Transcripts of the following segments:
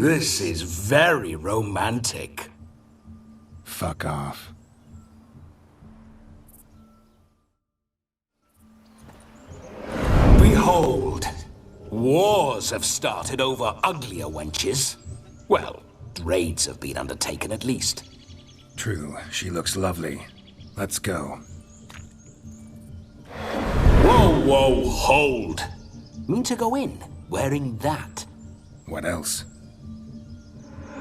This is very romantic. Fuck off. Behold, wars have started over uglier wenches. Well, raids have been undertaken at least. True, she looks lovely. Let's go. Whoa, hold. Mean to go in, wearing that? What else?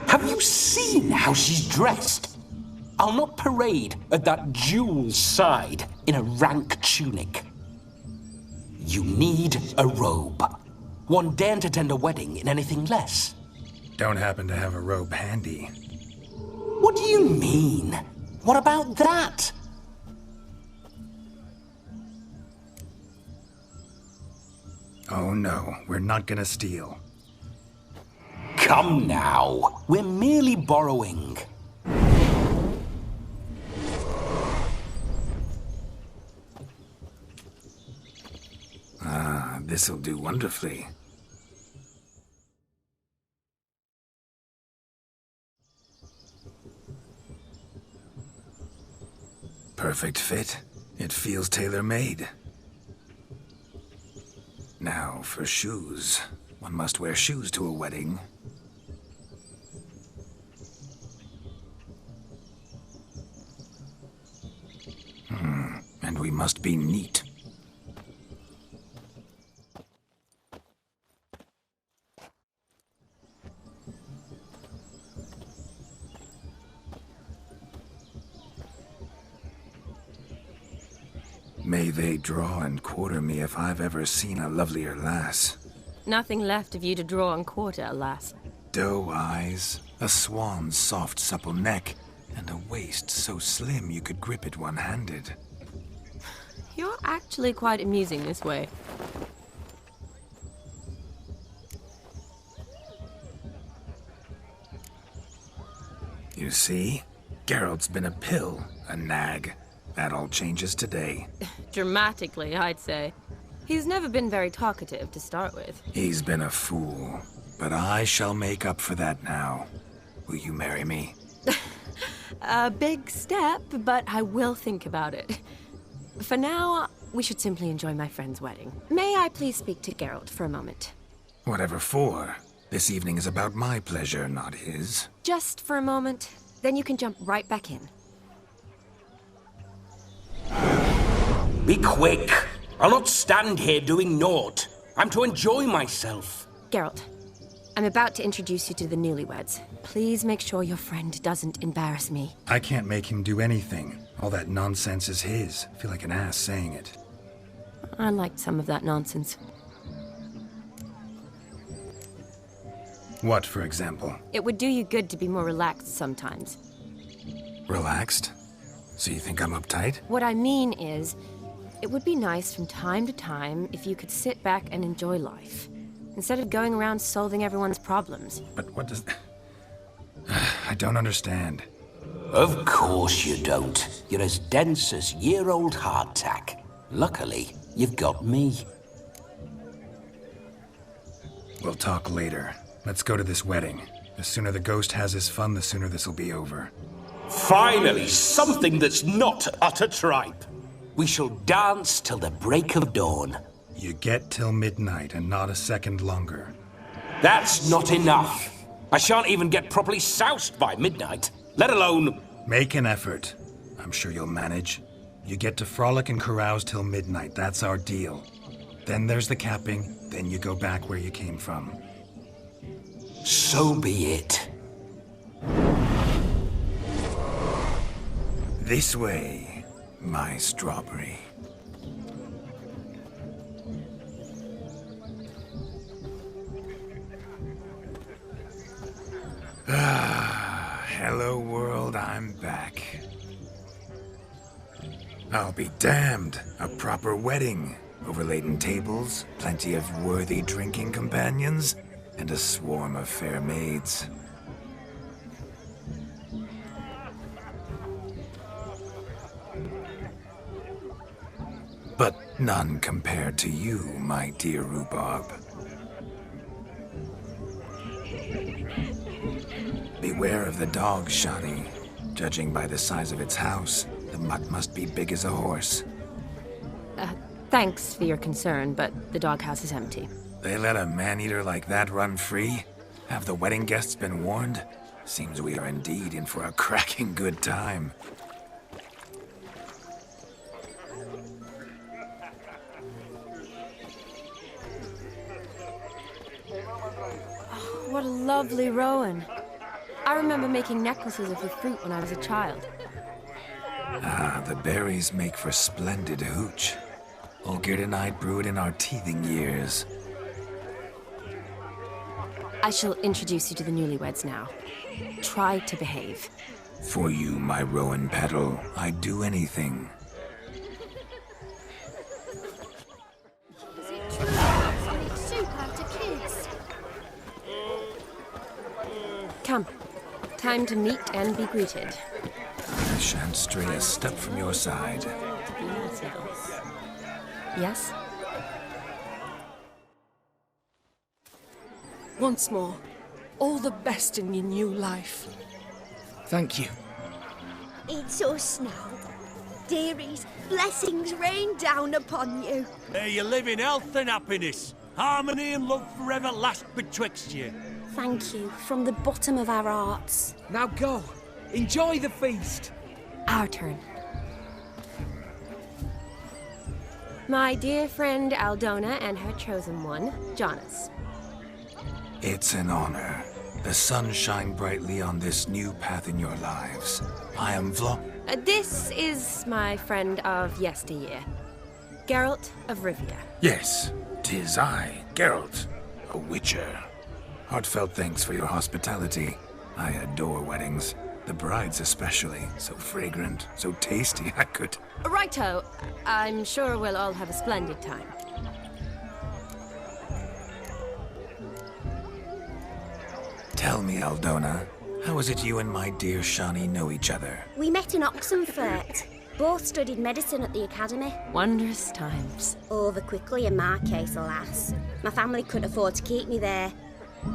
Have you seen how she's dressed? I'll not parade at that jewel's side in a rank tunic. You need a robe. One daren't attend a wedding in anything less. Don't happen to have a robe handy. What do you mean? What about that? Oh no, we're not gonna steal. Come now, we're merely borrowing. Ah, this'll do wonderfully. Perfect fit. It feels tailor-made. Now, for shoes. One must wear shoes to a wedding. And we must be neat. May they draw and quarter me if I've ever seen a lovelier lass. Nothing left of you to draw and quarter, alas. Doe eyes, a swan's soft supple neck, and a waist so slim you could grip it one-handed. You're actually quite amusing this way. You see? Gerald's been a pill, a nag. That all changes today. Dramatically, I'd say. He's never been very talkative to start with. He's been a fool, but I shall make up for that now. Will you marry me? A big step, but I will think about it. For now, we should simply enjoy my friend's wedding. May I please speak to Gerald for a moment? Whatever for. This evening is about my pleasure, not his. Just for a moment, then you can jump right back in. Be quick. I'll not stand here doing naught. I'm to enjoy myself. Gerald, I'm about to introduce you to the newlyweds. Please make sure your friend doesn't embarrass me. I can't make him do anything. All that nonsense is his. I feel like an ass saying it. I liked some of that nonsense. What, for example? It would do you good to be more relaxed sometimes. Relaxed? So you think I'm uptight? What I mean is, it would be nice from time to time if you could sit back and enjoy life, instead of going around solving everyone's problems. But what does... I don't understand. Of course you don't. You're as dense as year-old hardtack. Luckily, you've got me. We'll talk later. Let's go to this wedding. The sooner the ghost has his fun, the sooner this'll be over. Finally, something that's not utter tripe. We shall dance till the break of dawn. You get till midnight and not a second longer. That's not enough. I shan't even get properly soused by midnight, let alone... Make an effort. I'm sure you'll manage. You get to frolic and carouse till midnight. That's our deal. Then there's the capping. Then you go back where you came from. So be it. This way, my strawberry. Ah, hello world, I'm back. I'll be damned. A proper wedding. Overladen tables, plenty of worthy drinking companions, and a swarm of fair maids. But none compared to you, my dear rhubarb. Beware of the dog, Shani. Judging by the size of its house, the mutt must be big as a horse. Thanks for your concern, but the doghouse is empty. They let a man-eater like that run free? Have the wedding guests been warned? Seems we are indeed in for a cracking good time. Oh, what a lovely rowan. I remember making necklaces of the fruit when I was a child. Ah, the berries make for splendid hooch. Olgerd and I brewed in our teething years. I shall introduce you to the newlyweds now. Try to behave. For you, my rowan petal, I'd do anything. Come. Time to meet and be greeted. I shan't stray a step from your side. Yes? Once more, all the best in your new life. Thank you. It's us now. Dearies, blessings rain down upon you. May you live in health and happiness. Harmony and love forever last betwixt you. Thank you from the bottom of our hearts. Now go. Enjoy the feast. Our turn. My dear friend Aldona and her chosen one, Jonas. It's an honor. The sun shine brightly on this new path in your lives. I am This is my friend of yesteryear, Gerald of Rivia. Yes, 'tis I, Gerald, a witcher. Heartfelt thanks for your hospitality. I adore weddings. The brides especially. So fragrant, so tasty, I could... Righto. I'm sure we'll all have a splendid time. Tell me, Aldona, how is it you and my dear Shani know each other? We met in Oxenfurt. Both studied medicine at the academy. Wondrous times. Over quickly in my case, alas. My family couldn't afford to keep me there.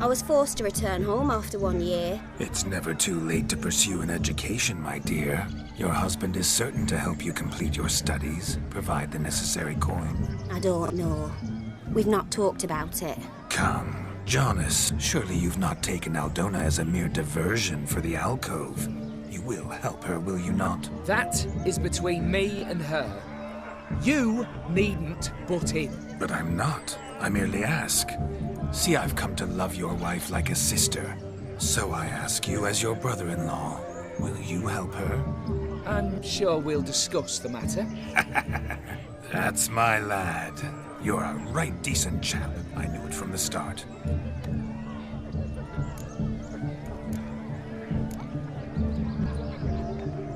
I was forced to return home after 1 year. It's never too late to pursue an education, my dear. Your husband is certain to help you complete your studies, provide the necessary coin. I don't know. We've not talked about it. Come, Jonas, surely you've not taken Aldona as a mere diversion for the alcove. You will help her, will you not? That is between me and her. You needn't butt in. But I'm not. I merely ask. See, I've come to love your wife like a sister. So I ask you as your brother-in-law, will you help her? I'm sure we'll discuss the matter. That's my lad. You're a right decent chap. I knew it from the start.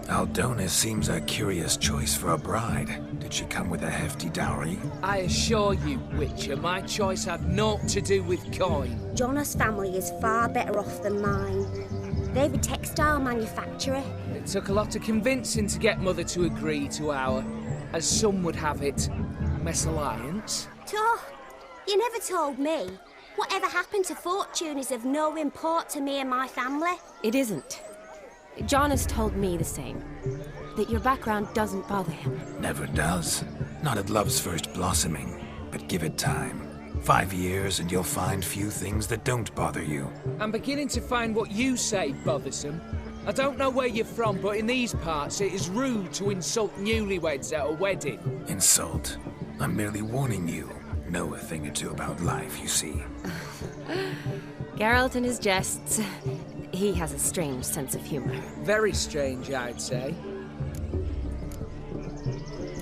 Aldona seems a curious choice for a bride. Did she come with a hefty dowry? I assure you, Witcher, my choice had naught to do with coin. Jonas' family is far better off than mine. They've a textile manufactory. It took a lot of convincing to get Mother to agree to our, as some would have it, mesalliance. You never told me. Whatever happened to fortune is of no import to me and my family. It isn't. Jonas told me the same. That your background doesn't bother him. Never does. Not at love's first blossoming. But give it time. 5 years and you'll find few things that don't bother you. I'm beginning to find what you say bothersome. I don't know where you're from, but in these parts it is rude to insult newlyweds at a wedding. Insult? I'm merely warning you. Know a thing or two about life, you see. Gerald and his jests. He has a strange sense of humor. Very strange, I'd say.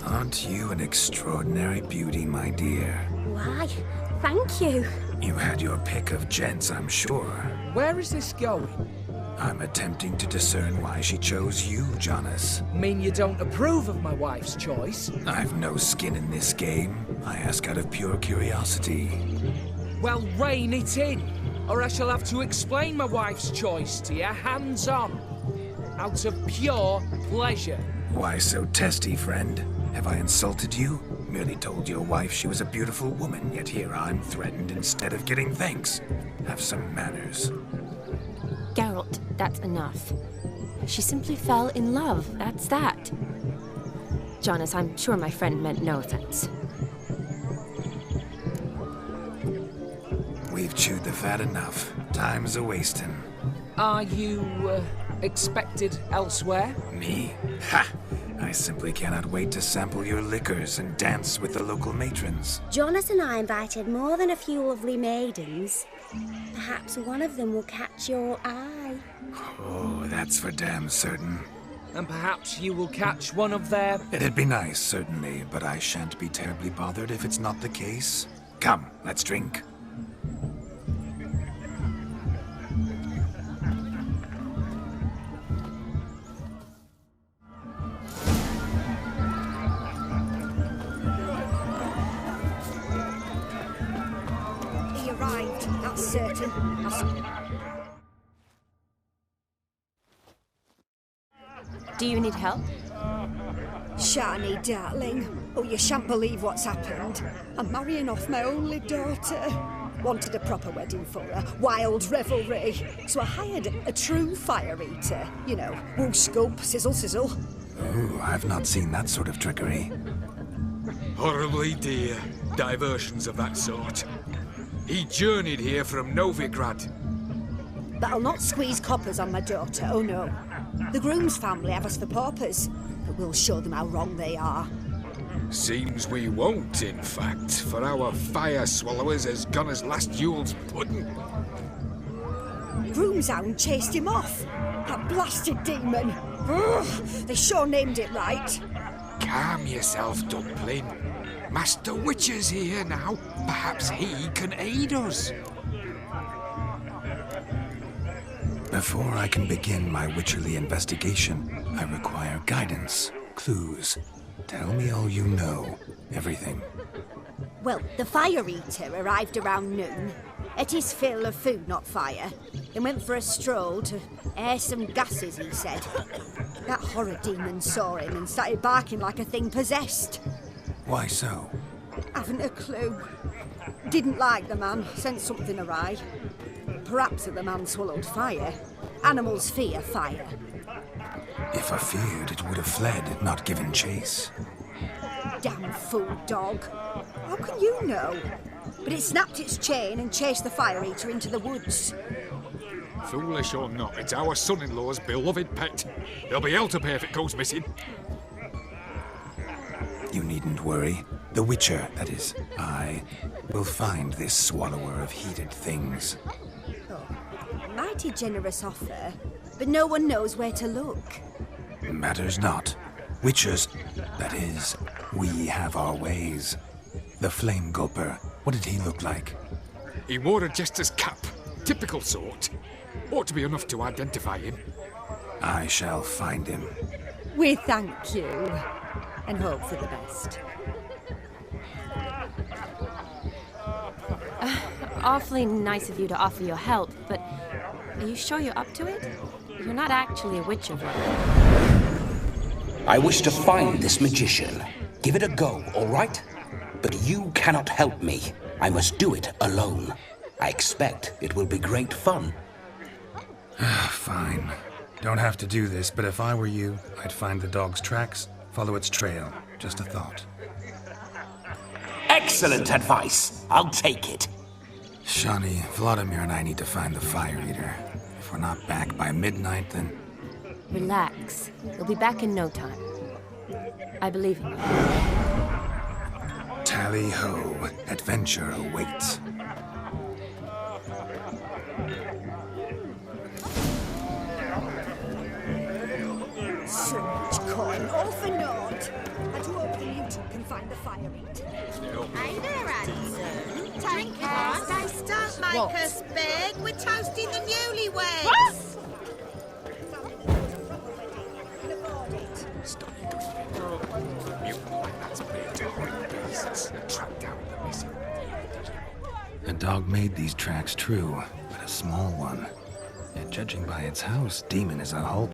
Aren't you an extraordinary beauty, my dear? Why, thank you. You had your pick of gents, I'm sure. Where is this going? I'm attempting to discern why she chose you, Jonas. Mean you don't approve of my wife's choice? I've no skin in this game. I ask out of pure curiosity. Well, rein it in, or I shall have to explain my wife's choice to you hands-on. Out of pure pleasure. Why so testy, friend? Have I insulted you? Merely told your wife she was a beautiful woman, yet here I'm threatened instead of getting thanks. Have some manners. Gerald, that's enough. She simply fell in love, that's that. Jonas, I'm sure my friend meant no offense. We've chewed the fat enough. Time's a-wasting. Are you, expected elsewhere? Me? Ha! I simply cannot wait to sample your liquors and dance with the local matrons. Jonas and I invited more than a few lovely maidens. Perhaps one of them will catch your eye. Oh, that's for damn certain. And perhaps you will catch one of their... It'd be nice, certainly, but I shan't be terribly bothered if it's not the case. Come, let's drink. He arrived, that's certain. Do you need help? Shani, darling. Oh, you shan't believe what's happened. I'm marrying off my only daughter. Wanted a proper wedding for her, wild revelry. So I hired a true fire eater. You know, whoosh, scoop, sizzle, sizzle. Ooh, I've not seen that sort of trickery. Horribly dear diversions of that sort. He journeyed here from Novigrad. But I'll not squeeze coppers on my daughter, oh no. The groom's family have us for paupers, but we'll show them how wrong they are. Seems we won't, in fact, for our fire swallowers has gone as last Yule's pudding. Groom's hound chased him off. That blasted demon. Ugh, they sure named it right. Calm yourself, Dumpling. Master Witcher's here now. Perhaps he can aid us. Before I can begin my witcherly investigation, I require guidance, clues. Tell me all you know. Everything. Well, the fire eater arrived around noon. Ate his fill of food, not fire. Then went for a stroll to air some gases, he said. That horror demon saw him and started barking like a thing possessed. Why so? Haven't a clue. Didn't like the man, sent something awry. Perhaps the man swallowed fire. Animals fear fire. If I feared, it would have fled, not given chase. Damn fool dog. How can you know? But it snapped its chain and chased the fire eater into the woods. Foolish or not, it's our son-in-law's beloved pet. There'll be hell to pay if it goes missing. You needn't worry. The Witcher, that is, I, will find this swallower of heated things. Oh, mighty generous offer, but no one knows where to look. Matters not. Witchers, that is, we have our ways. The Flame Gulper, what did he look like? He wore a jester's cap. Typical sort. Ought to be enough to identify him. I shall find him. We thank you, and hope for the best. Awfully nice of you to offer your help, but are you sure you're up to it? You're not actually a witcher, right? I wish to find this magician. Give it a go, all right? But you cannot help me. I must do it alone. I expect it will be great fun. Fine. Don't have to do this, but if I were you, I'd find the dog's tracks, follow its trail. Just a thought. Excellent advice. I'll take it. Shani, Vladimir and I need to find the fire eater. If we're not back by midnight, then... Relax. We'll be back in no time. I believe in you. Tally-ho. Adventure awaits. So much coin, all for naught. I do hope the mutant can find the fire eater. Take care, stay stuck, make us big. We're toasting the newlyweds. The dog made these tracks true, but a small one. Yet judging by its house, Demon is a whole